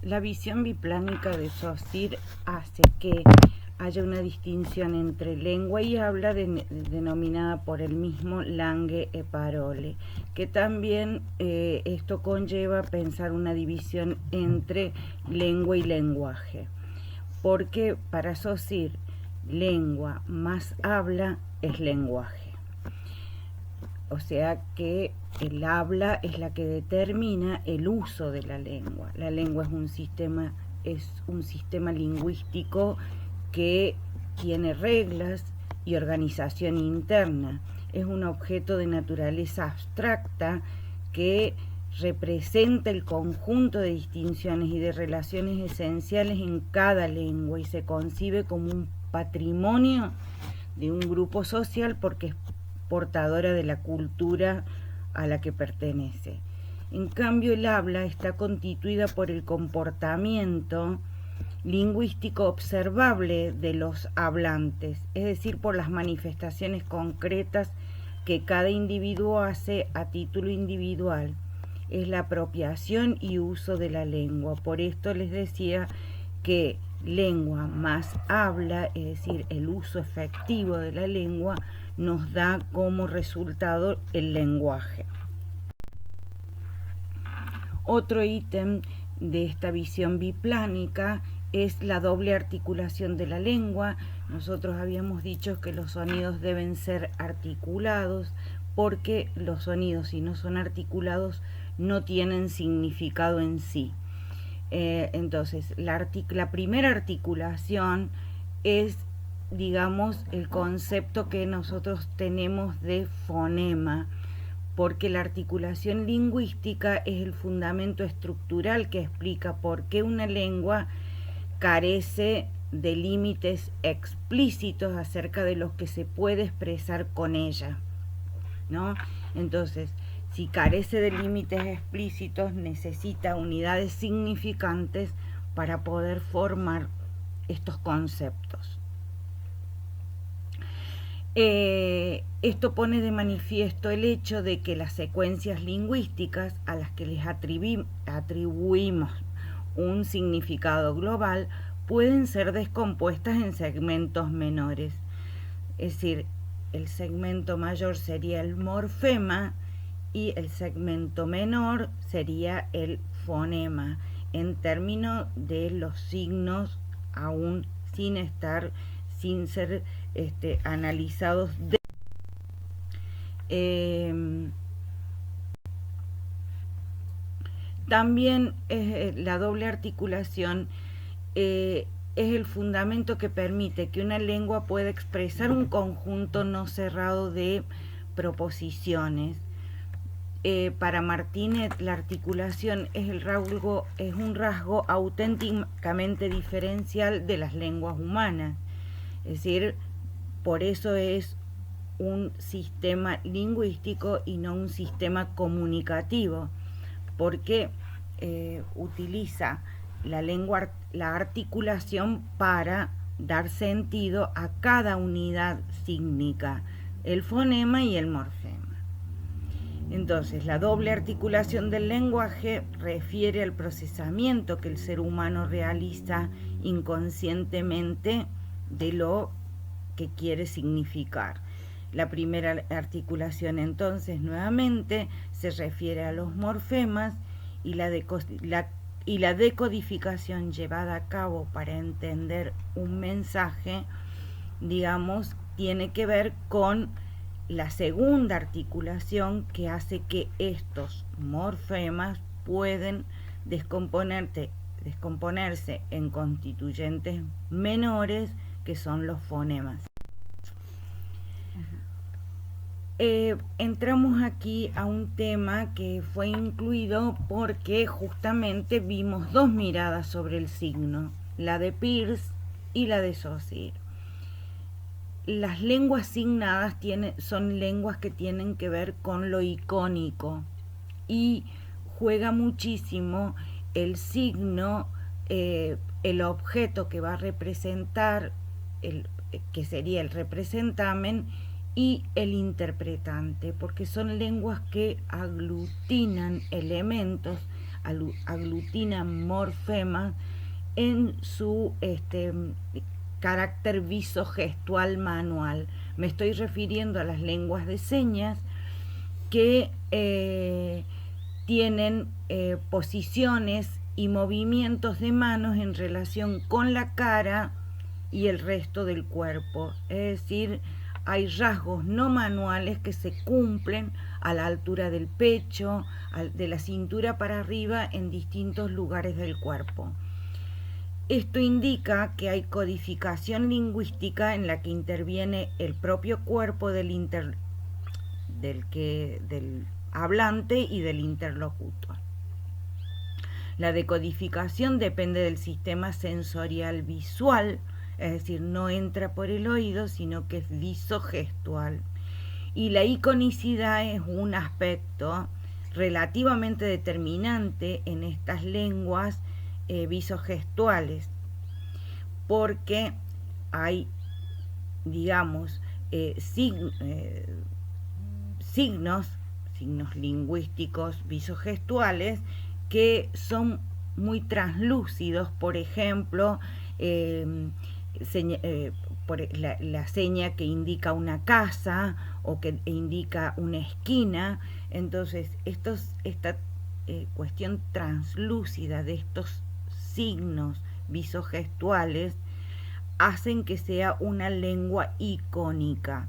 La visión biplánica de Saussure hace que haya una distinción entre lengua y habla denominada por el mismo langue e parole, que también esto conlleva pensar una división entre lengua y lenguaje, porque para Saussure lengua más habla es lenguaje. O sea que el habla es la que determina el uso de la lengua. La lengua es un sistema lingüístico que tiene reglas y organización interna. Es un objeto de naturaleza abstracta que representa el conjunto de distinciones y de relaciones esenciales en cada lengua y se concibe como un patrimonio de un grupo social porque es portadora de la cultura a la que pertenece. En cambio, el habla está constituida por el comportamiento lingüístico observable de los hablantes, es decir, por las manifestaciones concretas que cada individuo hace a título individual. Es la apropiación y uso de la lengua. Por esto les decía que lengua más habla, es decir, el uso efectivo de la lengua, nos da como resultado el lenguaje. Otro ítem de esta visión biplánica es la doble articulación de la lengua. Nosotros habíamos dicho que los sonidos deben ser articulados porque los sonidos, si no son articulados, no tienen significado en sí. Entonces, la primera articulación es, digamos, el concepto que nosotros tenemos de fonema, porque la articulación lingüística es el fundamento estructural que explica por qué una lengua carece de límites explícitos acerca de los que se puede expresar con ella, ¿no? Entonces, si carece de límites explícitos, necesita unidades significantes para poder formar estos conceptos. Esto pone de manifiesto el hecho de que las secuencias lingüísticas a las que les atribuimos un significado global pueden ser descompuestas en segmentos menores. Es decir, el segmento mayor sería el morfema y el segmento menor sería el fonema, en términos de los signos aún sin ser analizados también la doble articulación es el fundamento que permite que una lengua pueda expresar un conjunto no cerrado de proposiciones. Para Martínez, la articulación es un rasgo auténticamente diferencial de las lenguas humanas. Es decir, por eso es un sistema lingüístico y no un sistema comunicativo, porque utiliza la articulación para dar sentido a cada unidad sígnica, el fonema y el morfema. Entonces, la doble articulación del lenguaje refiere al procesamiento que el ser humano realiza inconscientemente de lo que quiere significar. La primera articulación, entonces, nuevamente, se refiere a los morfemas y la decodificación llevada a cabo para entender un mensaje, digamos, tiene que ver con la segunda articulación que hace que estos morfemas pueden descomponerse en constituyentes menores que son los fonemas. Entramos aquí a un tema que fue incluido porque justamente vimos dos miradas sobre el signo, la de Peirce y la de Saussure. Las lenguas signadas son lenguas que tienen que ver con lo icónico y juega muchísimo el signo, el objeto que va a representar, que sería el representamen, y el interpretante, porque son lenguas que aglutinan elementos aglutinan morfemas en su carácter visogestual manual. Me estoy refiriendo a las lenguas de señas que tienen posiciones y movimientos de manos en relación con la cara y el resto del cuerpo. Es decir, hay rasgos no manuales que se cumplen a la altura del pecho, de la cintura para arriba, en distintos lugares del cuerpo. Esto indica que hay codificación lingüística en la que interviene el propio cuerpo del hablante y del interlocutor. La decodificación depende del sistema sensorial visual, es decir, no entra por el oído, sino que es visogestual. Y la iconicidad es un aspecto relativamente determinante en estas lenguas visogestuales, porque hay, digamos, signos lingüísticos visogestuales que son muy translúcidos. Por ejemplo, la seña que indica una casa o que indica una esquina. Entonces, esta cuestión translúcida de estos signos visogestuales hacen que sea una lengua icónica,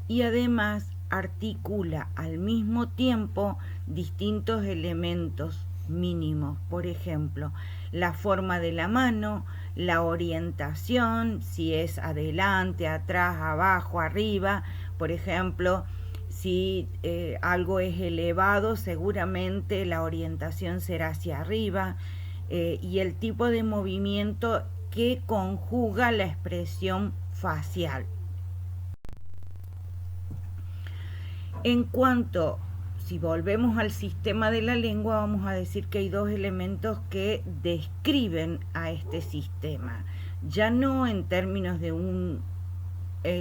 y además articula al mismo tiempo distintos elementos mínimos. Por ejemplo, la forma de la mano, la orientación, si es adelante, atrás, abajo, arriba. Por ejemplo, si algo es elevado, seguramente la orientación será hacia arriba, y el tipo de movimiento que conjuga la expresión facial. En cuanto, si volvemos al sistema de la lengua, vamos a decir que hay dos elementos que describen a este sistema, ya no en términos de un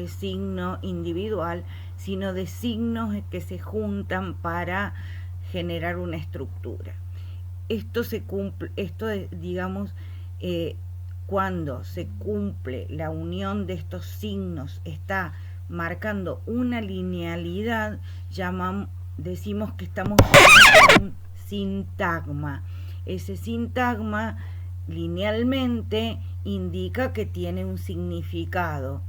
signo individual, sino de signos que se juntan para generar una estructura. Esto digamos, cuando se cumple la unión de estos signos, está marcando una linealidad, decimos que estamos en un sintagma. Ese sintagma linealmente indica que tiene un significado.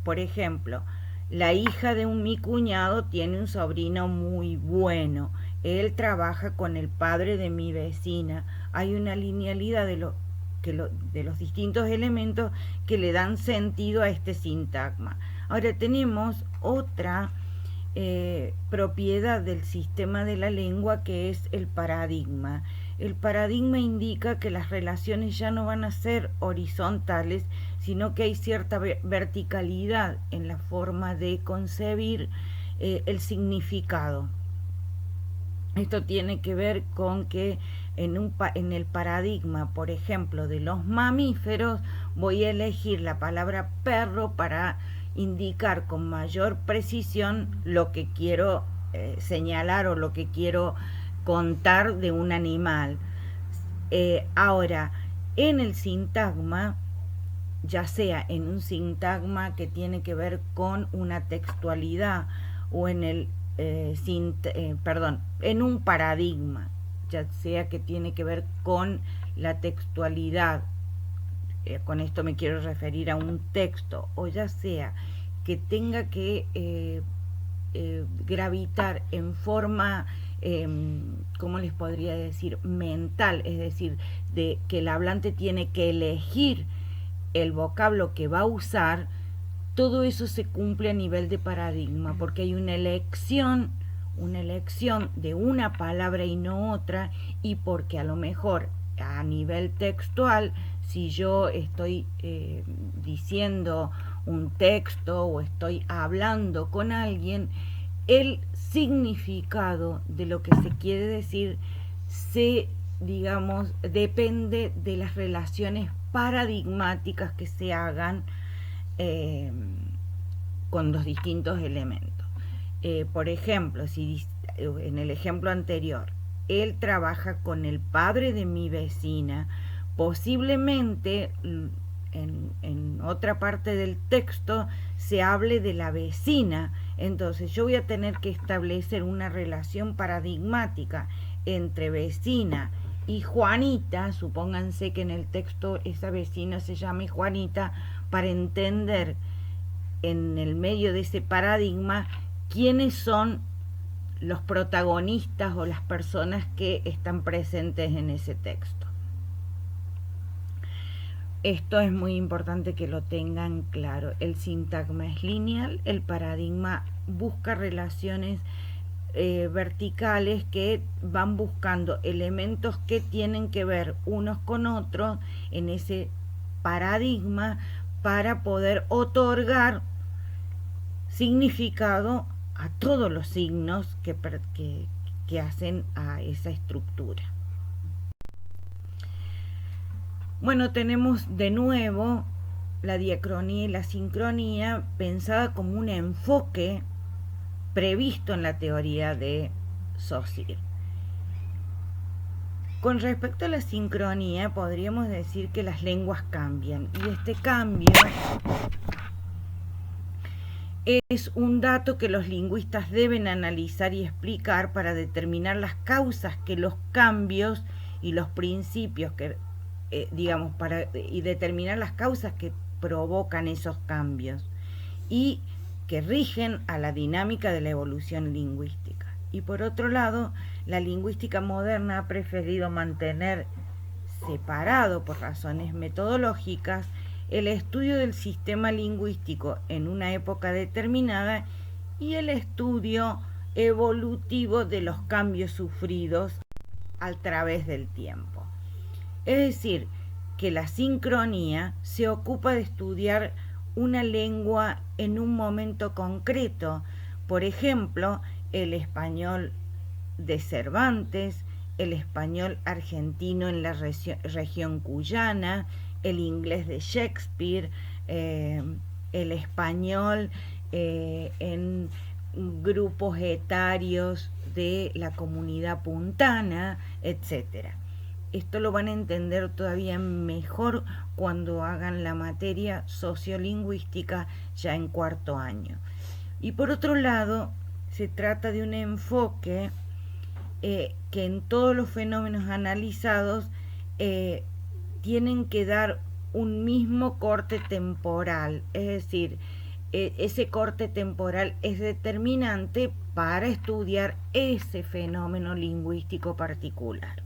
Por ejemplo, la hija de mi cuñado tiene un sobrino muy bueno. Él trabaja con el padre de mi vecina. Hay una linealidad de los distintos elementos que le dan sentido a este sintagma. Ahora tenemos otra propiedad del sistema de la lengua, que es el paradigma. El paradigma indica que las relaciones ya no van a ser horizontales, sino que hay cierta verticalidad en la forma de concebir el significado. Esto tiene que ver con que en el paradigma, por ejemplo, de los mamíferos, voy a elegir la palabra perro para indicar con mayor precisión lo que quiero señalar o lo que quiero contar de un animal. Ahora, en el sintagma, ya sea en un sintagma que tiene que ver con una textualidad o en en un paradigma, ya sea que tiene que ver con la textualidad, con esto me quiero referir a un texto, o ya sea que tenga que gravitar en forma, ¿cómo les podría decir?, mental, es decir, de que el hablante tiene que elegir el vocablo que va a usar. Todo eso se cumple a nivel de paradigma, porque hay una elección de una palabra y no otra, y porque a lo mejor a nivel textual, si yo estoy diciendo un texto o estoy hablando con alguien, el significado de lo que se quiere decir depende de las relaciones paradigmáticas que se hagan con los distintos elementos. Por ejemplo, si en el ejemplo anterior él trabaja con el padre de mi vecina. Posiblemente en otra parte del texto se hable de la vecina. Entonces yo voy a tener que establecer una relación paradigmática entre vecina y Juanita. Supónganse que en el texto esa vecina se llame Juanita, para entender en el medio de ese paradigma quiénes son los protagonistas o las personas que están presentes en ese texto. Esto es muy importante que lo tengan claro. El sintagma es lineal, el paradigma busca relaciones verticales que van buscando elementos que tienen que ver unos con otros en ese paradigma para poder otorgar significado a todos los signos que hacen a esa estructura. Bueno, tenemos de nuevo la diacronía y la sincronía pensada como un enfoque previsto en la teoría de Saussure. Con respecto a la sincronía, podríamos decir que las lenguas cambian, y este cambio es un dato que los lingüistas deben analizar y explicar para determinar las causas que los cambios y los principios que y determinar las causas que provocan esos cambios y que rigen a la dinámica de la evolución lingüística. Y por otro lado, la lingüística moderna ha preferido mantener separado por razones metodológicas el estudio del sistema lingüístico en una época determinada y el estudio evolutivo de los cambios sufridos a través del tiempo. Es decir, que la sincronía se ocupa de estudiar una lengua en un momento concreto. Por ejemplo, el español de Cervantes, el español argentino en la región cuyana, el inglés de Shakespeare, el español en grupos etarios de la comunidad puntana, etc. Esto lo van a entender todavía mejor cuando hagan la materia sociolingüística ya en cuarto año. Y por otro lado, se trata de un enfoque que en todos los fenómenos analizados tienen que dar un mismo corte temporal, es decir, ese corte temporal es determinante para estudiar ese fenómeno lingüístico particular.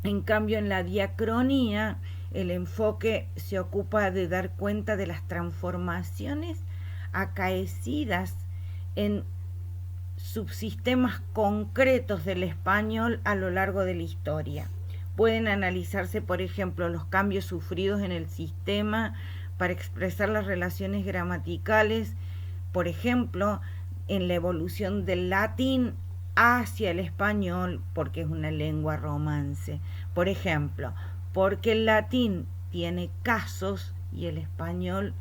En cambio, en la diacronía, el enfoque se ocupa de dar cuenta de las transformaciones acaecidas en subsistemas concretos del español a lo largo de la historia. Pueden analizarse, por ejemplo, los cambios sufridos en el sistema para expresar las relaciones gramaticales, por ejemplo, en la evolución del latín hacia el español, porque es una lengua romance. Por ejemplo, porque el latín tiene casos y el español,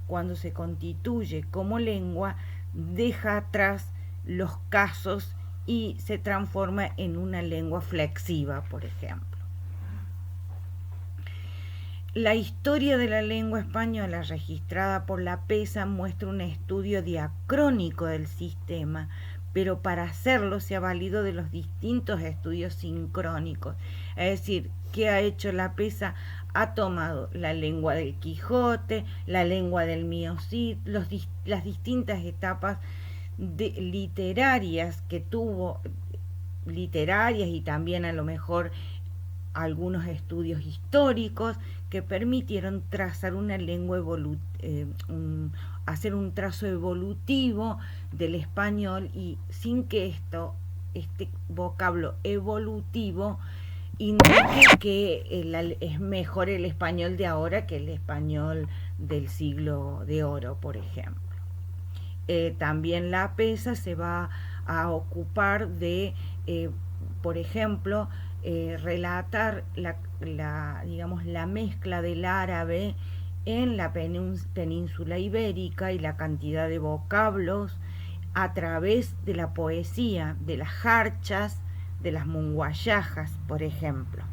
cuando se constituye como lengua, deja atrás los casos y se transforma en una lengua flexiva, por ejemplo. La historia de la lengua española registrada por la PESA muestra un estudio diacrónico del sistema, pero para hacerlo se ha valido de los distintos estudios sincrónicos. Es decir, ¿qué ha hecho la PESA? Ha tomado la lengua del Quijote, la lengua del Miocid, las distintas etapas literarias que tuvo, literarias y también a lo mejor algunos estudios históricos que permitieron trazar una lengua hacer un trazo evolutivo del español, y sin que este vocablo evolutivo indique que es mejor el español de ahora que el español del siglo de oro, por ejemplo. También la PESA se va a ocupar de, por ejemplo, relatar la mezcla del árabe en la península ibérica y la cantidad de vocablos a través de la poesía, de las jarchas, de las munguayajas, por ejemplo.